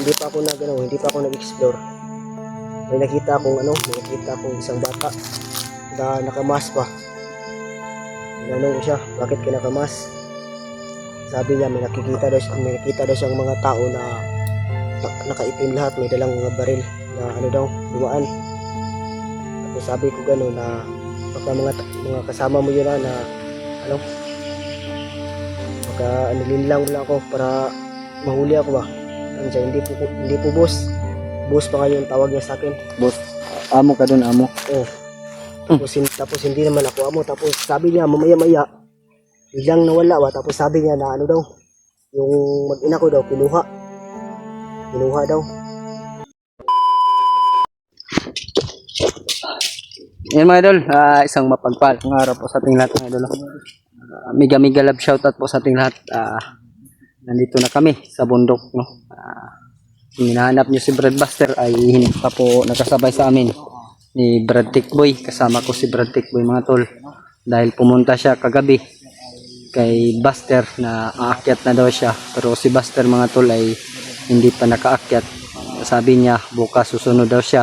hindi pa ako nag-explore. May nakita akong isang bata na nakamas pa. Tinanong ko siya, bakit ka nakamas? Sabi niya, may nakita daw siyang mga tao na nakaitim lahat, may dalang mga baril na dumaan. Tapos sabi ko gano'n na baka mga kasama mo yun na baka nilinlang lang ako para mahuli ako ba. Kasi hindi po boss. Boss pa nga yung tawag niya sa akin. Boss, amo ka dun, amo. Oh. Tapos hindi naman ako amo. Tapos sabi niya mamaya-maya biglang nawala ba. Tapos sabi niya na yung mag-ina ko daw kinuha daw. Yan mga idol, isang mapagpalang araw po sa ating lahat mga idol. Mega love shoutout po sa ating lahat. Nandito na kami sa bundok, no. Kung hinahanap nyo si Brad Buster ay hindi pa po nakasabay sa amin ni Brad Tickboy. Kasama ko si Brad Tickboy mga tol. Dahil pumunta siya kagabi kay Buster na aakyat na daw siya. Pero si Buster mga tol ay hindi pa nakaakyat. Sabi niya bukas susunod daw siya.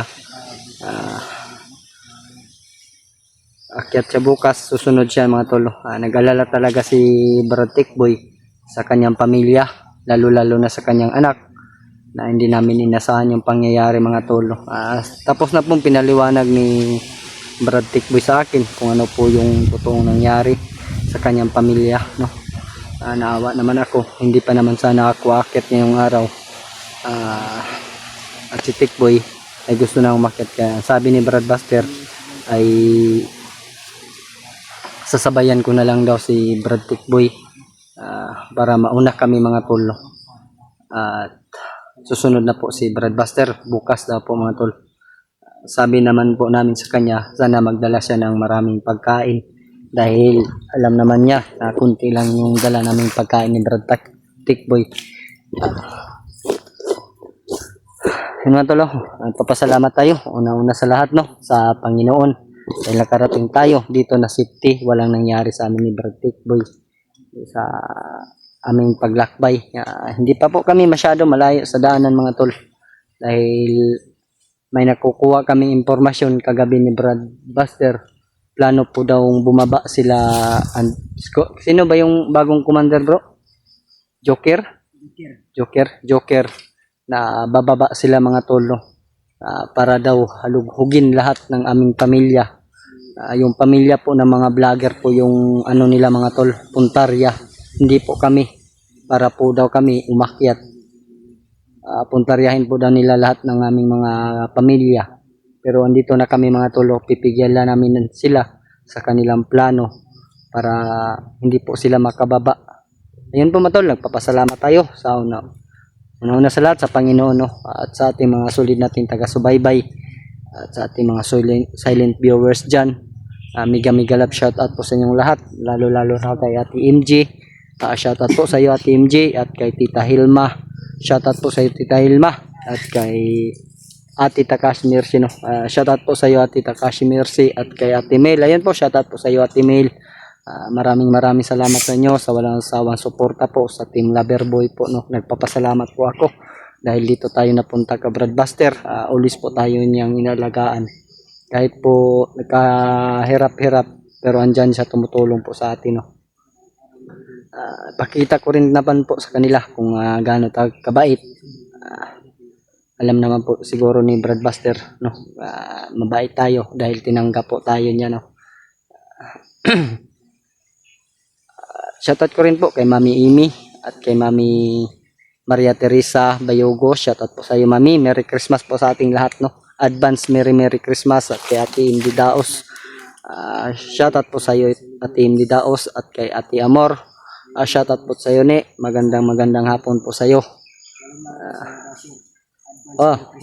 Akyat siya bukas, susunod siya mga tol. Nag-alala talaga si Brad Tickboy sa kanyang pamilya, lalo na sa kanyang anak na hindi namin inasahan yung pangyayari mga tol. Tapos na pong pinaliwanag ni Brad Tickboy sa akin kung ano po yung totoong nangyari sa kanyang pamilya, no. Naawa naman ako, hindi pa naman sana ako aakyat ngayong araw. At si Tickboy ay gusto na umakyat, kaya sabi ni Brad Buster ay sasabayan ko na lang daw si Brad Tickboy para mauna kami mga tol. At susunod na po si Brad Buster bukas daw po mga tol. Sabi naman po namin sa kanya sana magdala siya ng maraming pagkain dahil alam naman niya na kunti lang yung dala naming pagkain ni Brad Tickboy. Yun mga tol, papasalamat tayo una sa lahat, no, sa Panginoon dahil nakarating tayo dito na safety, walang nangyari sa amin ni Brad Tickboy sa aming paglakbay. Hindi pa po kami masyado malayo sa daanan mga tol dahil may nakukuha kaming impormasyon kagabi ni Brad Buster. Plano po daw bumaba sila. Sino ba yung bagong commander bro? Joker na bababa sila mga tol, para daw halughugin lahat ng aming pamilya. Yung pamilya po ng mga vlogger po yung nila mga tol, puntarya. Hindi po kami, para po daw kami umakyat. Puntaryahin po daw nila lahat ng aming mga pamilya. Pero andito na kami mga tol, pipigyan lang namin sila sa kanilang plano para hindi po sila makababa. Ayun po mga tol, nagpapasalamat tayo sa una sa lahat sa Panginoon, no? At sa ating mga solid nating taga-subaybay at sa ating mga silent viewers dyan. Mega love shoutout po sa inyong lahat, lalo na kay Ate MJ. Shoutout po sa iyo Ate MJ at kay Tita Hilma. Shoutout po sa iyo Tita Hilma at kay Ate Takashi Mercy, no. Shoutout po sa iyo Ate Takashi Mercy at kay Ate Mel. Ayun po, shoutout po sa iyo Ate Mel. Maraming salamat sa inyo sa walang sawang suporta po sa Team Loverboy po, no. Nagpapasalamat po ako dahil dito tayo napunta ka Brad Buster. Always po tayo niyang inalagaan. Kahit po nagkahirap-hirap, pero andyan siya tumutulong po sa atin, no. Pakita ko rin naman po sa kanila kung gaano tayo kabait. Alam naman po siguro ni Brad Buster, no, mabait tayo dahil tinanggap po tayo niya, no. Shoutout ko rin po kay Mami Amy at kay Mami Maria Teresa Bayogo. Shoutout po sa iyo Mami. Merry Christmas po sa ating lahat, no. Advance Merry Christmas. At kay Ate Imdi Daos, shoutout po sa iyo Ate Imdi Daos at kay Ate Amor. Shoutout po sa iyo ni. Magandang hapon po sa iyo.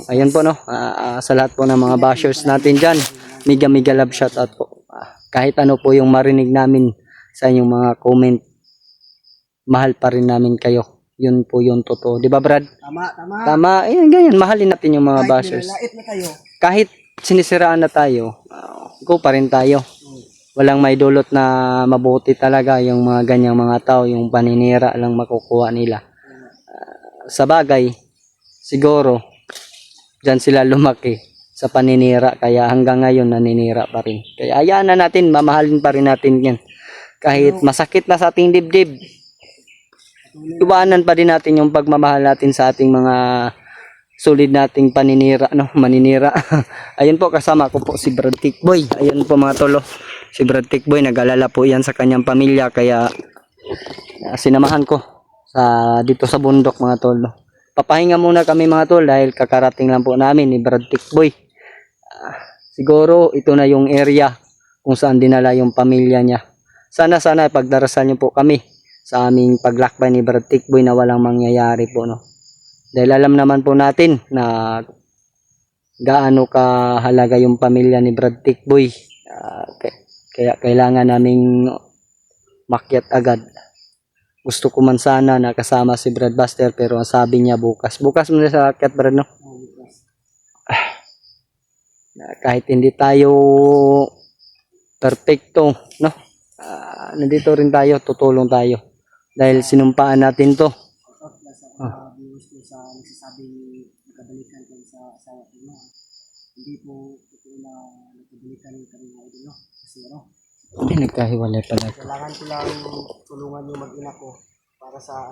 Ayun po, no. Sa lahat po ng mga bashers natin dyan, mega love shoutout po. Kahit ano po yung marinig namin sa inyong mga comment, mahal pa rin namin kayo. Yun po yung totoo. Di ba Brad? Tama. Ayan, ganyan. Mahalin natin yung mga bashers. Kahit sinisiraan na tayo, go pa rin tayo. Walang may dulot na mabuti talaga yung mga ganyang mga tao. Yung paninira lang makukuha nila. Sa bagay, siguro diyan sila lumaki sa paninira, kaya hanggang ngayon naninira pa rin. Kaya hayaan na natin, mamahalin pa rin natin yan. Kahit masakit na sa ating dibdib, iwanan pa din natin yung pagmamahal natin sa ating mga solid nating paninira, no, maninira. Ayun po, kasama ko po si Brad Tickboy. Ayun po mga tolo, si Brad Tickboy, nag-alala po yan sa kanyang pamilya, kaya sinamahan ko sa dito sa bundok mga tolo. Papahinga muna kami mga tol dahil kakarating lang po namin ni Brad Tickboy. Siguro ito na yung area kung saan dinala yung pamilya niya. Sana pagdarasal niyo po kami sa aming paglakbay ni Brad Tickboy na walang mangyayari po, no. Dahil alam naman po natin na gaano kahalaga yung pamilya ni Brad Tickboy. Kaya kailangan naming makyat agad. Gusto ko man sana nakasama si Brad Buster, pero ang sabi niya bukas. Bukas muna sa akyat, Brad, no? Kahit hindi tayo perfecto, no? Nandito rin tayo, tutulong tayo. Dahil sinumpaan natin to. Viewers ko sa nagsasabing nakabalikan kayo sa asawa ko, no? Hindi po totoo na nakabalikan kami na idol, no? Kasi Hindi, nagkahiwalay pala ito. kailangan ko lang tulungan yung mag-ina ko para sa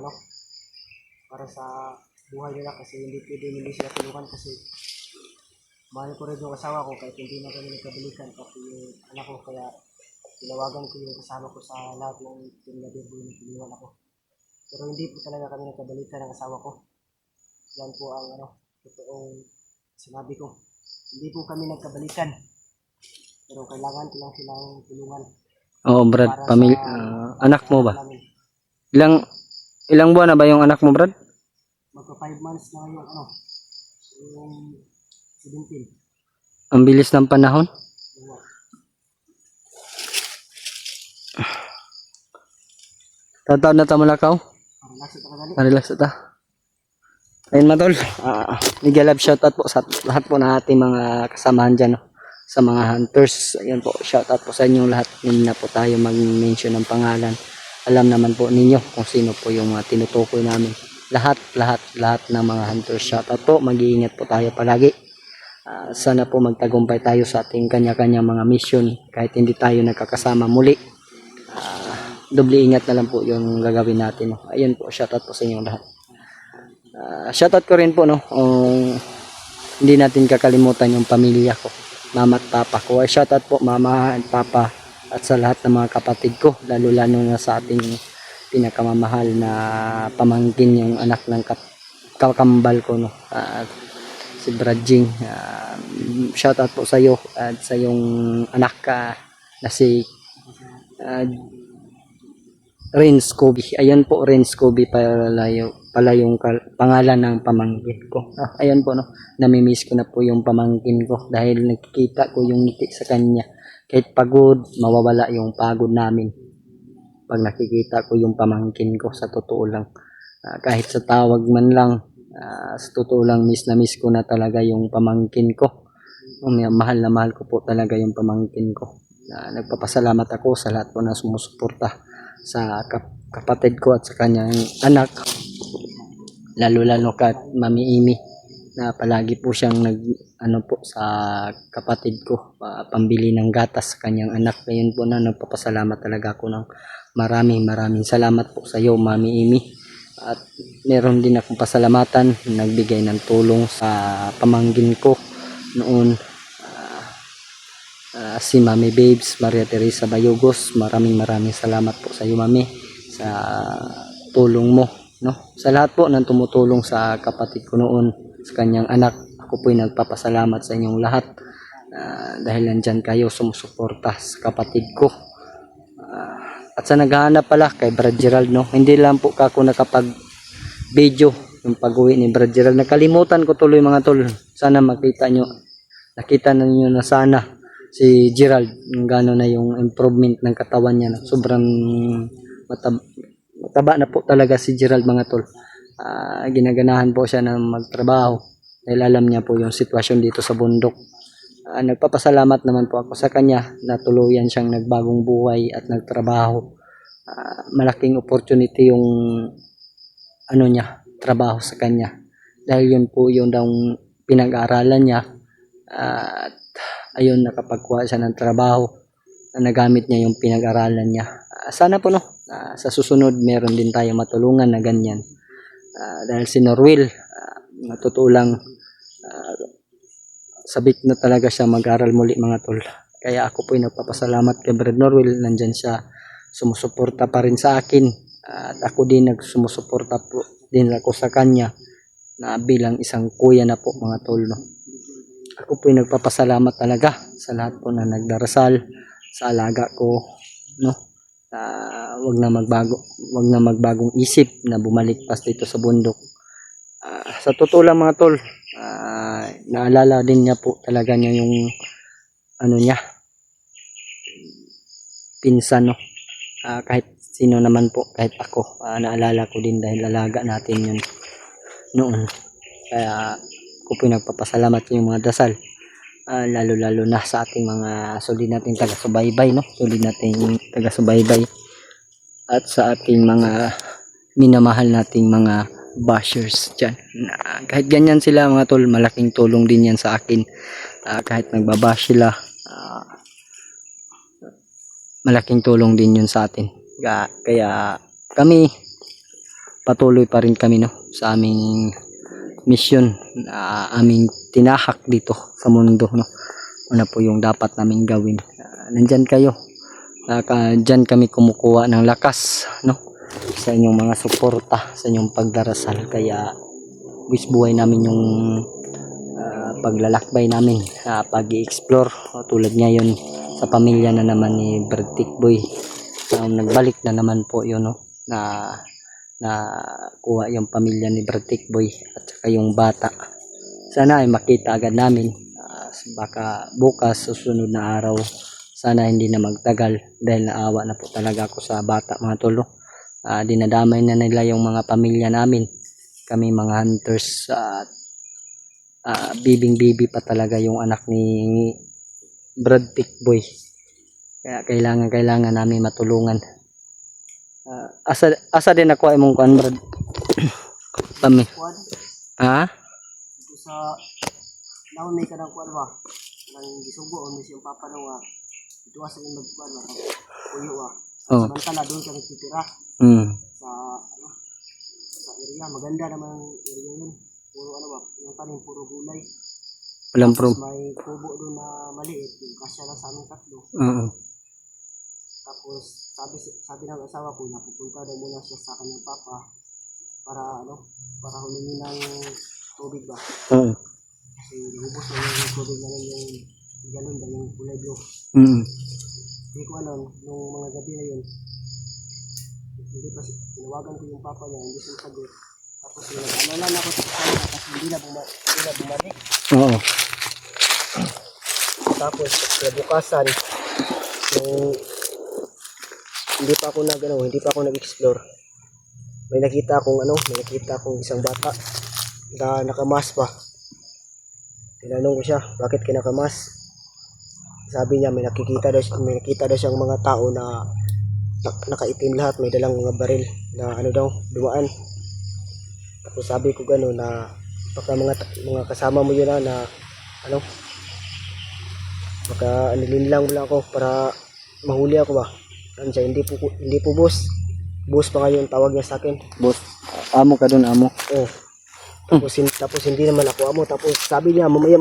para sa buhay nila, kasi hindi pwede hindi sila tulungan, kasi mahal ko rin yung asawa ko kahit hindi na kami nagkabalikan, pati yung anak ko, kaya tinawagan ko yung kasama ko sa lahat ng team na Birboy na tiniwan ako. Pero hindi po talaga kami nagkabalikan ng asawa ko. Yan po ang totoong sinabi ko. Hindi po kami nagkabalikan. Pero kailangan ko lang silang tulungan. Oo, Brad, Para pamilya, anak mo ba? namin. Ilang buwan na ba yung anak mo, Brad? Magka 5 months na ngayon, yung 17. Ang bilis ng panahon. Yung, Tataon na tamalakaw. relax ito kadali. Relax ata. Ayun mga tol, mega love shoutout po sa lahat po ng ating mga kasamahan dyan, no? Sa mga hunters. Ayun po, shoutout po sa inyong lahat. Hindi na po tayo mag-mention ng pangalan. Alam naman po ninyo kung sino po yung mga tinutukoy namin. Lahat ng mga hunters, shoutout po. Mag-iingat po tayo palagi. Sana po magtagumpay tayo sa ating kanya-kanya mga mission kahit hindi tayo nagkakasama muli. Doble ingat na lang po yung gagawin natin, no? Ayun po, shoutout po sa inyong lahat. Shoutout ko rin po, no, hindi natin kakalimutan yung pamilya ko, mama at papa ko. Shoutout po mama at papa at sa lahat ng mga kapatid ko, lalo na sa ating pinakamamahal na pamangkin, yung anak ng kakambal ko, no, si Bradjing. Shoutout po sa iyo at sa yung anak na si Renz Kobe. Ayan po, Renz Kobe pala yung pangalan ng pamangkin ko. Ayan po, no. Namimiss ko na po yung pamangkin ko dahil nakikita ko yung ngiti sa kanya. Kahit pagod, mawawala yung pagod namin pag nakikita ko yung pamangkin ko, sa totoo lang. Kahit sa tawag man lang, sa totoo lang, miss na miss ko na talaga yung pamangkin ko. Mahal na mahal ko po talaga yung pamangkin ko. Nagpapasalamat ako sa lahat po na sumusuporta sa kapatid ko at sa kanyang anak, lalo kat Mami Amy, na palagi po siyang po sa kapatid ko, pambili ng gatas sa kanyang anak. Ngayon po na nagpapasalamat talaga ako ng maraming salamat po sa iyo, Mami Amy. At meron din akong pasalamatan, nagbigay ng tulong sa pamangkin ko noon, si Mami Babes Maria Teresa Bayugos. Maraming salamat po sa iyo, Mami, sa tulong mo, no? Sa lahat po ng tumutulong sa kapatid ko noon, sa kanyang anak, ako po'y nagpapasalamat sa inyong lahat, dahil nandyan kayo sumusuporta sa kapatid ko. At sa naghahanap pala kay Brad Gerald, no, hindi lang po ako nakapag video yung pag-uwi ni Brad Gerald. Nakalimutan ko tuloy mga tol. Sana nakita na nyo na sana si Gerald, yung gano'n na yung improvement ng katawan niya, no? Sobrang mataba na po talaga si Gerald mga tol. Ginaganahan po siya na magtrabaho dahil alam niya po yung sitwasyon dito sa bundok. Nagpapasalamat naman po ako sa kanya na tuluyan siyang nagbagong buhay at nagtrabaho. Malaking opportunity yung trabaho sa kanya. dahil yun po yung daw pinag-aaralan niya. At ayun, nakapagkuha siya ng trabaho na nagamit niya yung pinag-aralan niya. Sana po sa susunod meron din tayo matulungan na ganyan. Dahil si Norwil, natutuo lang, sabik na talaga siya mag-aral muli mga tol. Kaya ako po ay nagpapasalamat kay Brad Norwil, nandyan siya, sumusuporta pa rin sa akin. At ako din sumusuporta po din ako sa kanya na bilang isang kuya na po mga tol. Ako po ay nagpapasalamat talaga sa lahat po na nagdarasal sa alaga ko, wag na magbagong isip na bumalik pas dito sa bundok. Sa totoo lang mga tol, naalala din niya po talaga niya yung niya, pinsan kahit sino naman po, kahit ako, naalala ko din dahil alaga natin yun noon. Kaya ako po nagpapasalamat yung mga dasal, lalo na sa ating mga solid nating taga-subaybay, solid nating taga-subaybay, at sa ating mga minamahal nating mga bashers dyan. Kahit ganyan sila mga tol, malaking tulong din yan sa akin. Kahit nagbabash sila, malaking tulong din yun sa atin. Kaya kami patuloy pa rin kami sa aming mission na aming tinahak dito sa mundo. Ano po yung dapat naming gawin. Nandyan kayo, dyan kami kumukuha ng lakas sa inyong mga suporta, sa inyong pagdarasal. Kaya buhay namin yung paglalakbay namin, pag-i-explore, tulad ngayon sa pamilya na naman ni Brad Tikboy. Nagbalik na naman po yun, na kuha yung pamilya ni Brad Tikboy at saka yung bata. Sana ay makita agad namin, baka bukas, susunod na araw, sana hindi na magtagal, dahil naawa na po talaga ako sa bata mga tol. Dinadamay na nila yung mga pamilya namin, kami mga hunters, bibing-bibi pa talaga yung anak ni Brad Tikboy. Kaya kailangan namin matulungan. Asa din ako ay mong kuan Brad. Kami. Ito sa naon may kanang kuan ba? Nang gisugo o yung papa daw ito sa magkuan ba? Kuyo Samantala doon kami titira. Sa area, maganda naman ang area yun. Puro yung tanim, puro gulay. Walang may kubo doon na maliit, yung kasya lang sa aming tatlo. Tapos sabi ng asawa ko na pupunta daw muna siya sa kanyang papa para humingi ng tubig ba. Kasi lubos na yung tubig na yung galon ba, yung kulay blue. Hindi ko nung mga gabi na yun, hindi pa tinawagan ko yung papa niya, hindi siya sagot. Tapos nag-alala na ako sa kanya kasi hindi na bumalik. Tapos bukasan, yung hindi pa ako nag-explore. May nakita akong isang bata na nakamas pa. Tinanong ko siya, bakit ka nakamas? Sabi niya may nakita daw siyang mga tao na nakaitim lahat, may dalang mga baril na dumaan. Tapos sabi ko na baka mga kasama mo yun na baka nilinlang mo lang ako para mahuli ako ba. Siya, hindi po boss pa kayo yung tawag niya sa akin. Boss, amo ka dun, amo. Tapos hindi naman ako amo. Tapos sabi niya mamaya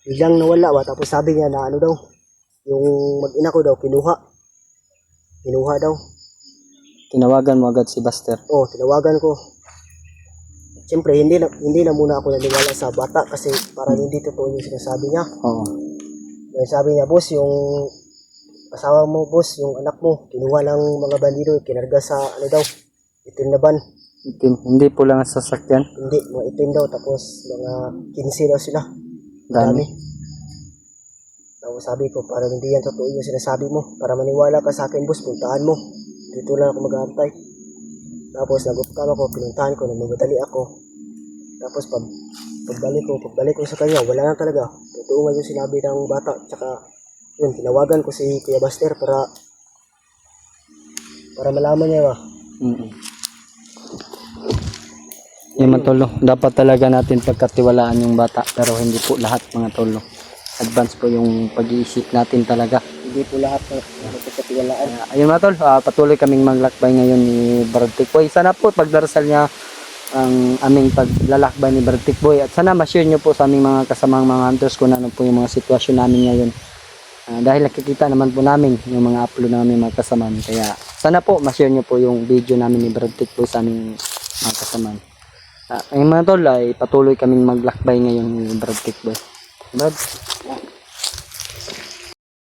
biglang nawala ba. Tapos sabi niya na yung mag-ina ko daw kinuha daw. Tinawagan mo agad si Buster? Tinawagan ko. Siyempre hindi na muna ako naniwala sa bata kasi parang hindi totoo yung sinasabi niya. Sabi niya, boss, yung asawa mo, boss, yung anak mo, kinuha ng mga bandido, kinarga sa itim na van. Itim, hindi po lang sasakyan? Hindi, mga itim daw, tapos mga 15 daw sila. Dami. Tapos sabi ko, parang hindi yan totoo yung sinasabi mo. Para maniwala ka sa akin, boss, puntaan mo. Dito lang ako mag-aantay. Tapos nag-upkam ako, pinuntahan ko, nagmamadali ako. Tapos pagbalik ko sa kanya, wala na talaga. Totoo nga yung sinabi ng bata, tsaka yun, tinawagan ko si Kuya Buster para malaman niya ba. Yung mga tolo, dapat talaga natin pagkatiwalaan yung bata, pero hindi po lahat mga tolo. Advance po yung pag-iisip natin talaga. Hindi po lahat ng pagkatiwalaan. Ayun mga tol, patuloy kaming maglakbay ngayon ni Brad Tikboy. Sana po pagdarasal niya ang aming paglalakbay ni Brad Tikboy. At sana ma-share nyo po sa aming mga kasamang mga hunters kung ano po yung mga sitwasyon namin ngayon. Dahil nakikita naman po namin yung mga upload namin mga kasamaan. Kaya sana po ma-share nyo po yung video namin ni Brad Tikboy sa aming mga kasamaan. Ayun mga tol, ay patuloy kaming maglakbay ngayon ni Brad Tikboy. Brad,